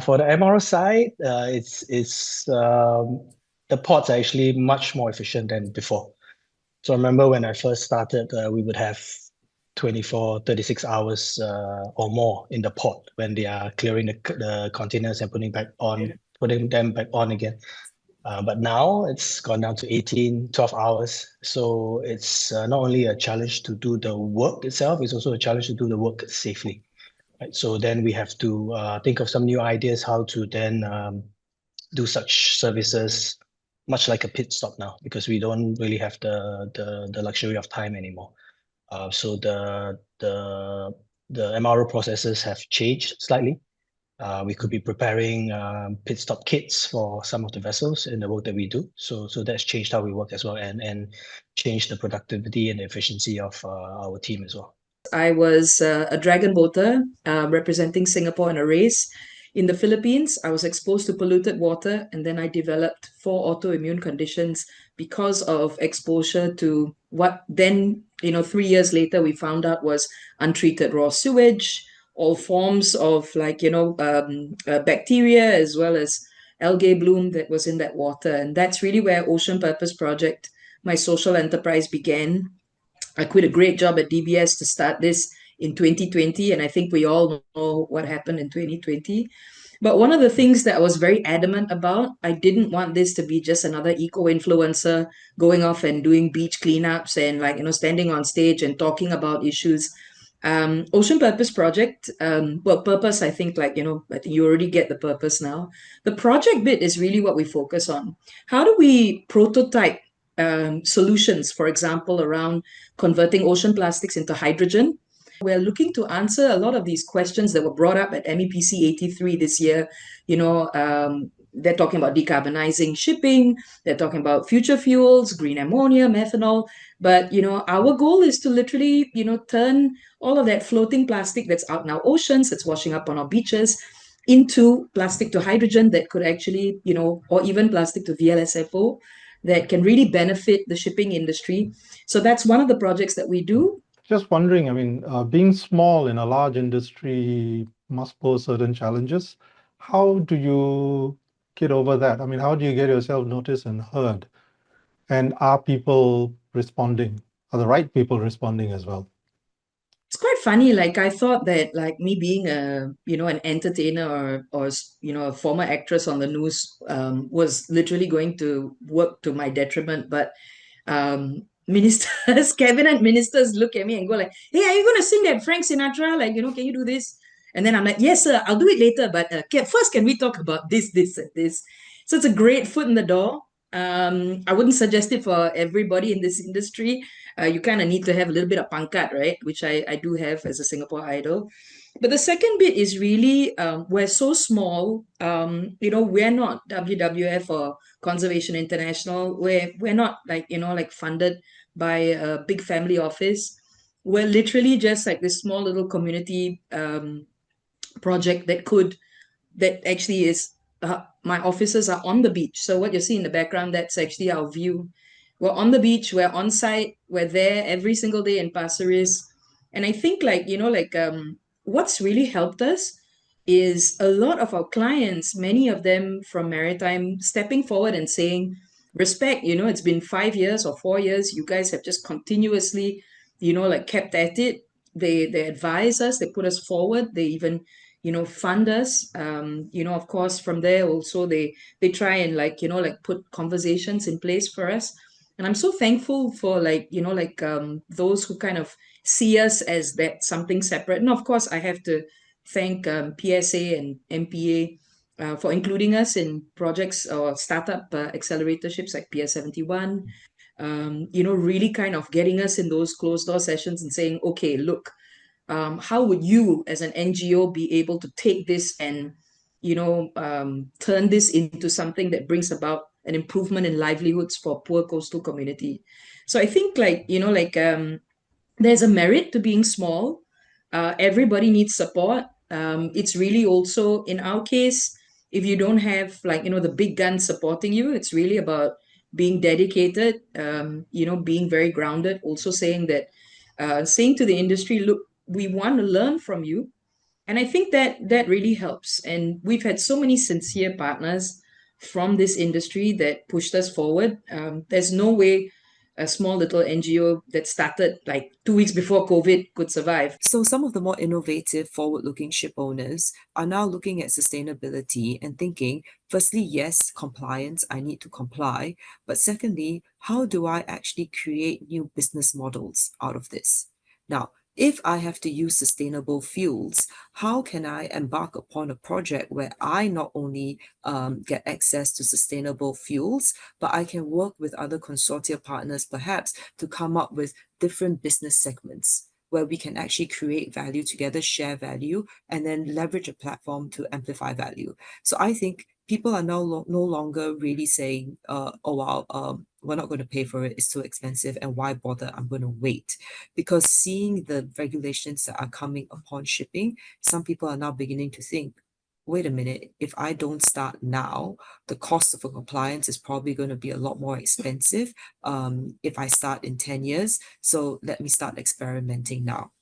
For the MRO side, the pods are actually much more efficient than before. So I remember when I first started, we would have 24, 36 hours or more in the pod when they are clearing the containers and putting them back on again. But now it's gone down to 18, 12 hours. So it's not only a challenge to do the work itself, it's also a challenge to do the work safely. Right? So then we have to think of some new ideas how to then do such services, much like a pit stop now, because we don't really have the luxury of time anymore. So the MRO processes have changed slightly. We could be preparing pit stop kits for some of the vessels in the work that we do. So that's changed how we work as well, and changed the productivity and the efficiency of our team as well. I was a dragon boater representing Singapore in a race in the Philippines. I was exposed to polluted water, and then I developed 4 autoimmune conditions because of exposure to what then, 3 years later, we found out was untreated raw sewage, all forms of bacteria as well as algae bloom that was in that water. And that's really where Ocean Purpose Project, my social enterprise, began. I quit a great job at DBS to start this in 2020, and I think we all know what happened in 2020. But one of the things that I was very adamant about, I didn't want this to be just another eco-influencer going off and doing beach cleanups and standing on stage and talking about issues. Ocean Purpose Project, purpose, I think I think you already get the purpose now. The project bit is really what we focus on. How do we prototype solutions, for example, around converting ocean plastics into hydrogen? We're looking to answer a lot of these questions that were brought up at MEPC 83 this year. They're talking about decarbonizing shipping, they're talking about future fuels, green ammonia, methanol. But, our goal is to literally, turn all of that floating plastic that's out in our oceans, that's washing up on our beaches, into plastic to hydrogen that could actually, or even plastic to VLSFO that can really benefit the shipping industry. So that's one of the projects that we do. Just wondering, I mean, being small in a large industry must pose certain challenges. How do you get over that? I mean, how do you get yourself noticed and heard? And are people responding? Are the right people responding as well? It's quite funny. I thought that me being an entertainer or a former actress on the news was literally going to work to my detriment. But ministers, cabinet ministers look at me and go like, "Hey, are you going to sing that Frank Sinatra? Can you do this?" And then I'm like, "Yes, sir, I'll do it later. But first, can we talk about this, this, and this?" So it's a great foot in the door. I wouldn't suggest it for everybody in this industry. You kind of need to have a little bit of pangkat, right? Which I do have as a Singapore idol. But the second bit is really we're so small. We're not WWF or Conservation International. We're not funded by a big family office. We're literally just like this small little community project that actually is. My offices are on the beach. So what you see in the background, that's actually our view. We're on the beach, we're on site, we're there every single day in Pasir Ris. And I think what's really helped us is a lot of our clients, many of them from Maritime, stepping forward and saying, respect, it's been 5 years or 4 years, you guys have just continuously, kept at it. They advise us, they put us forward, they even fund us. Of course, from there also they try and put conversations in place for us. And I'm so thankful for those who kind of see us as that something separate. And of course, I have to thank PSA and MPA for including us in projects or startup acceleratorships like PS71. Really kind of getting us in those closed door sessions and saying, okay, look, how would you as an NGO be able to take this and turn this into something that brings about an improvement in livelihoods for poor coastal community? So I think there's a merit to being small. Everybody needs support. It's really also, in our case, if you don't have the big guns supporting you, it's really about being dedicated, being very grounded, also saying to the industry, look, we want to learn from you. And I think that really helps. And we've had so many sincere partners from this industry that pushed us forward. There's no way a small little NGO that started like 2 weeks before COVID could survive. So some of the more innovative, forward-looking ship owners are now looking at sustainability and thinking, firstly, yes, compliance, I need to comply. But secondly, how do I actually create new business models out of this? Now, if I have to use sustainable fuels, how can I embark upon a project where I not only get access to sustainable fuels, but I can work with other consortia partners perhaps to come up with different business segments where we can actually create value together, share value, and then leverage a platform to amplify value. So I think people are now no longer really saying, oh, wow, we're not going to pay for it, it's too expensive, and why bother, I'm going to wait. Because seeing the regulations that are coming upon shipping, some people are now beginning to think, wait a minute, if I don't start now, the cost of a compliance is probably going to be a lot more expensive if I start in 10 years. So let me start experimenting now.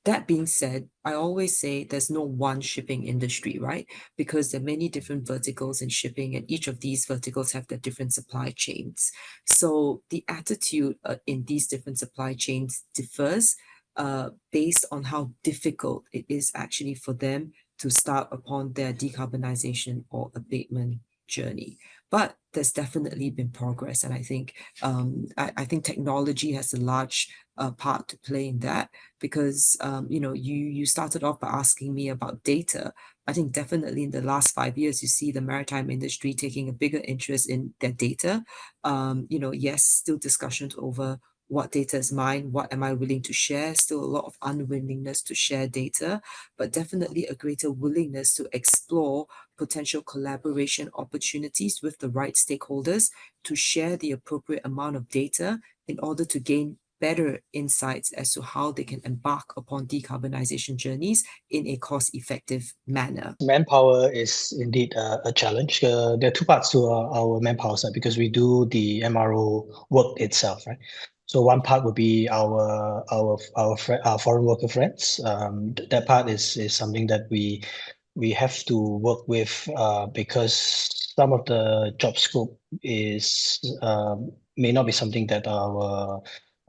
That being said, I always say there's no one shipping industry, right? Because there are many different verticals in shipping, and each of these verticals have their different supply chains. So the attitude in these different supply chains differs based on how difficult it is actually for them to start upon their decarbonization or abatement journey. But there's definitely been progress, and I think I think technology has a large part to play in that, because you started off by asking me about data. I think definitely in the last 5 years, you see the maritime industry taking a bigger interest in their data. Yes, still discussions over what data is mine, what am I willing to share, still a lot of unwillingness to share data, but definitely a greater willingness to explore potential collaboration opportunities with the right stakeholders to share the appropriate amount of data in order to gain better insights as to how they can embark upon decarbonization journeys in a cost-effective manner. Manpower is indeed a challenge. There are two parts to our manpower side, because we do the MRO work itself, right? So one part would be our foreign worker friends. That part is something that we have to work with because some of the job scope is may not be something that our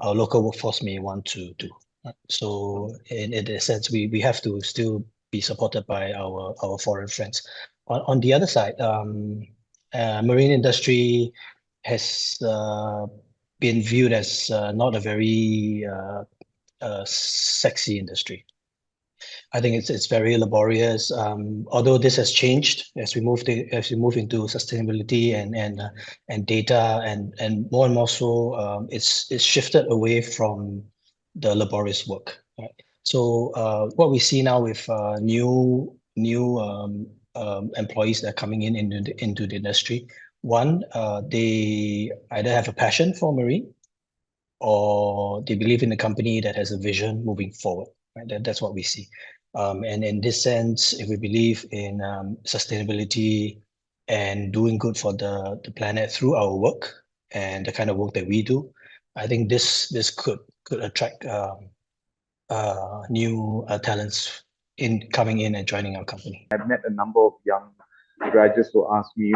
local workforce may want to do. Right? So in a sense, we have to still be supported by our foreign friends. On the other side, marine industry has been viewed as not a very sexy industry. I think it's very laborious. Although this has changed as we move into sustainability and data and more so, it's shifted away from the laborious work. Right? So what we see now with new employees that are coming into the industry, one, they either have a passion for marine, or they believe in a company that has a vision moving forward. Right? That's what we see. And in this sense, if we believe in sustainability and doing good for the planet through our work and the kind of work that we do, I think this could attract new talents in coming in and joining our company. I've met a number of young graduates who ask me,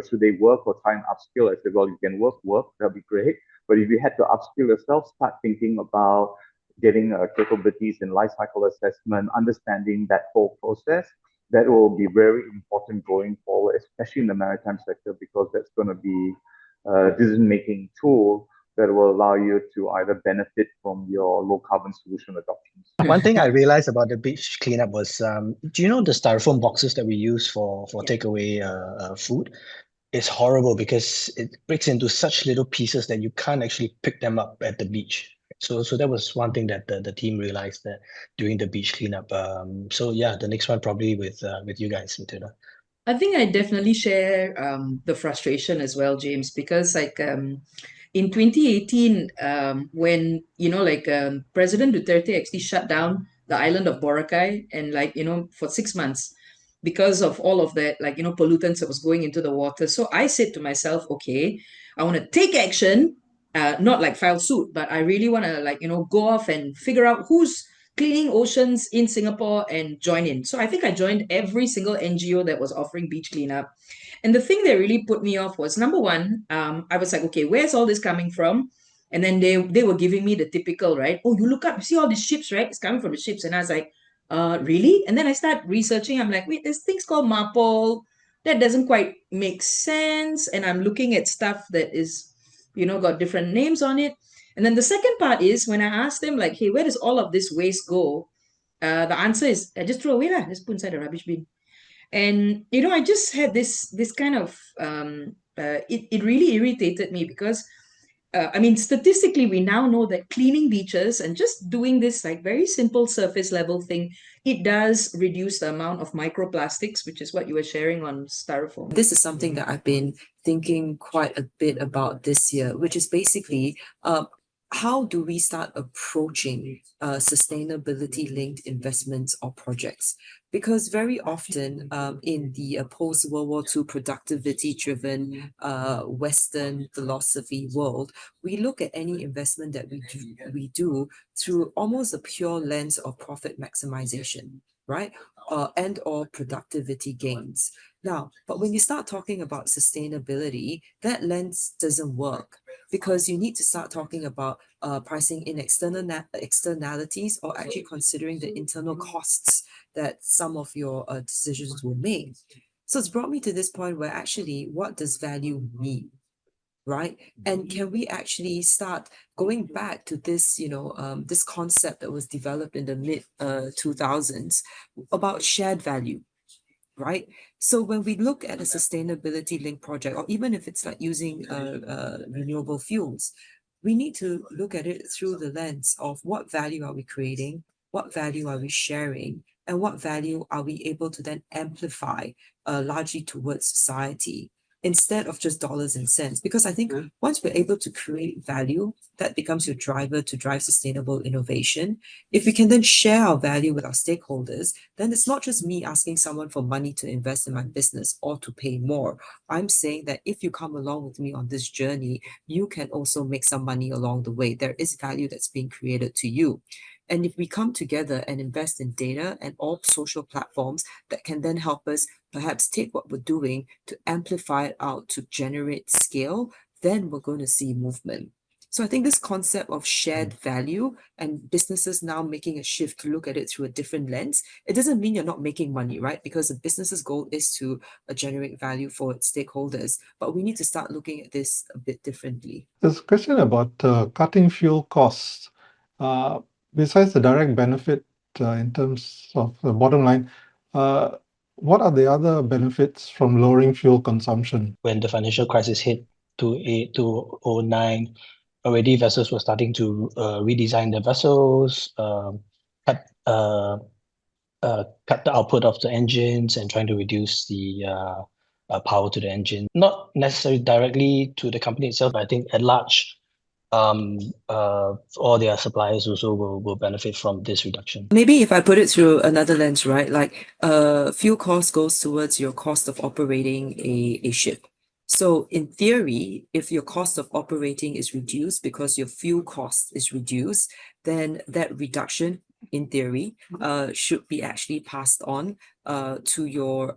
should they work or try and upskill? I said, well, you can work, that'd be great. But if you had to upskill yourself, start thinking about getting capabilities in life cycle assessment, understanding that whole process. That will be very important going forward, especially in the maritime sector, because that's going to be a decision-making tool that will allow you to either benefit from your low carbon solution adoptions. One thing I realized about the beach cleanup was, do you know the styrofoam boxes that we use for takeaway food? It's horrible because it breaks into such little pieces that you can't actually pick them up at the beach. So that was one thing that the team realized that during the beach cleanup. So yeah, the next one probably with you guys, Mathilda. I think I definitely share the frustration as well, James, because in 2018, when President Duterte actually shut down the island of Boracay, and for 6 months because of all of that, pollutants that was going into the water. So I said to myself, okay, I want to take action, not like file suit, but I really want to go off and figure out who's cleaning oceans in Singapore and join in. So I think I joined every single NGO that was offering beach cleanup. And the thing that really put me off was, number one, I was like, okay, where's all this coming from? And then they were giving me the typical, right? Oh, you look up, you see all these ships, right? It's coming from the ships. And I was like, really? And then I start researching. I'm like, wait, there's things called MAPOL. That doesn't quite make sense. And I'm looking at stuff that is, got different names on it. And then the second part is when I asked them, like, hey, where does all of this waste go? The answer is, I just throw away lah, just put inside the rubbish bin. And I just had this kind of it really irritated me because I mean, statistically, we now know that cleaning beaches and just doing this like very simple surface level thing, it does reduce the amount of microplastics, which is what you were sharing on styrofoam. This is something that I've been thinking quite a bit about this year, which is basically how do we start approaching sustainability-linked investments or projects? Because very often in the post-World War II productivity-driven Western philosophy world, we look at any investment that we do through almost a pure lens of profit maximization, right? And or productivity gains. Now, but when you start talking about sustainability, that lens doesn't work because you need to start talking about pricing in externalities or actually considering the internal costs that some of your decisions will make. So it's brought me to this point where actually, what does value mean? Right? And can we actually start going back to this, this concept that was developed in the mid 2000s about shared value, right? So when we look at a sustainability linked project, or even if it's like using renewable fuels, we need to look at it through the lens of what value are we creating, what value are we sharing, and what value are we able to then amplify largely towards society, instead of just dollars and cents. Because I think once we're able to create value, that becomes your driver to drive sustainable innovation. If we can then share our value with our stakeholders, then it's not just me asking someone for money to invest in my business or to pay more. I'm saying that if you come along with me on this journey, you can also make some money along the way. There is value that's being created to you. And if we come together and invest in data and all social platforms that can then help us perhaps take what we're doing to amplify it out to generate scale, then we're going to see movement. So I think this concept of shared value and businesses now making a shift to look at it through a different lens, it doesn't mean you're not making money, right? Because the business's goal is to generate value for its stakeholders. But we need to start looking at this a bit differently. There's a question about cutting fuel costs. Besides the direct benefit in terms of the bottom line, what are the other benefits from lowering fuel consumption? When the financial crisis hit 2008, 2009, already vessels were starting to redesign their vessels, cut the output of the engines and trying to reduce the power to the engine. Not necessarily directly to the company itself, but I think at large, all their suppliers also will benefit from this reduction. Maybe if I put it through another lens, right? Like fuel cost goes towards your cost of operating a ship. So in theory, if your cost of operating is reduced because your fuel cost is reduced, then that reduction, in theory, should be actually passed on to your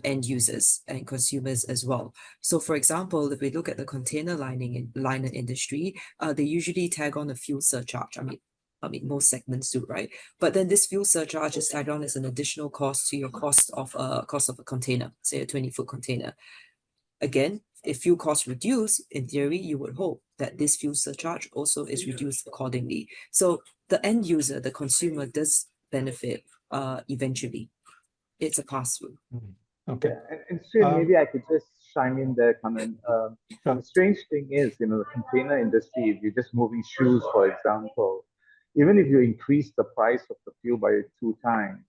end users and consumers as well. So for example, if we look at the container liner industry, they usually tag on a fuel surcharge. I mean, most segments do, right? But then this fuel surcharge is tagged on as an additional cost to your cost of a container, say a 20-foot container. Again, if fuel costs reduce, in theory, you would hope that this fuel surcharge also is reduced accordingly. So the end user, the consumer, does benefit eventually. It's a pass-through. Okay. Yeah, and Srin, maybe I could just chime in there, Kannan. The strange thing is, the container industry, if you're just moving shoes, for example, even if you increase the price of the fuel by 2 times,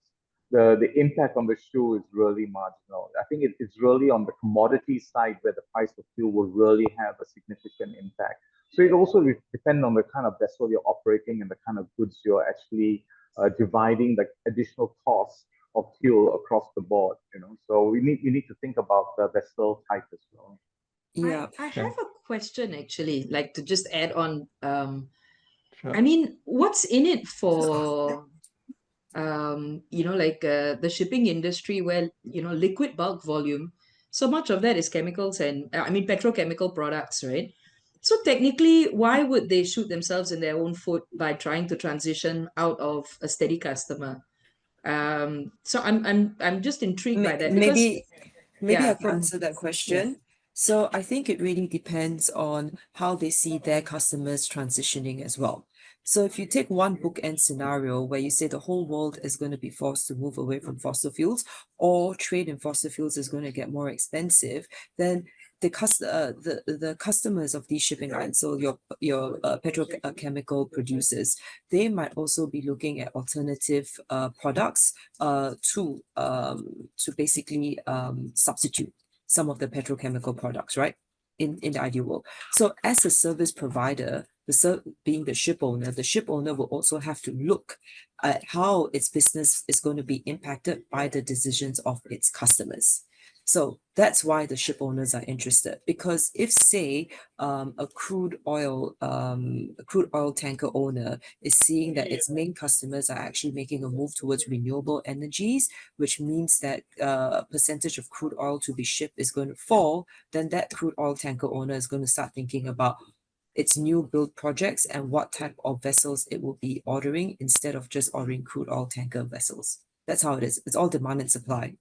the impact on the shoe is really marginal. I think it's really on the commodity side where the price of fuel will really have a significant impact. So it also depends on the kind of vessel you're operating and the kind of goods you're actually dividing the additional costs of fuel across the board. So you need to think about the vessel type as well. Yeah, I have a question actually, like to just add on. Sure. I mean, what's in it for the shipping industry where, liquid bulk volume, so much of that is chemicals and, petrochemical products, right? So technically, why would they shoot themselves in their own foot by trying to transition out of a steady customer? So I'm just intrigued by that because, Maybe I yeah, can answer that question. So I think it really depends on how they see their customers transitioning as well. So if you take one bookend scenario where you say the whole world is going to be forced to move away from fossil fuels, or trade in fossil fuels is going to get more expensive, then the customers of these shipping lines, so your petrochemical producers, they might also be looking at alternative products to basically substitute some of the petrochemical products, right? In the ideal world. So as a service provider, being the ship owner will also have to look at how its business is going to be impacted by the decisions of its customers. So that's why the ship owners are interested, because if, say, a crude oil tanker owner is seeing that its main customers are actually making a move towards renewable energies, which means that percentage of crude oil to be shipped is going to fall, then that crude oil tanker owner is going to start thinking about its new build projects and what type of vessels it will be ordering instead of just ordering crude oil tanker vessels. That's how it is. It's all demand and supply.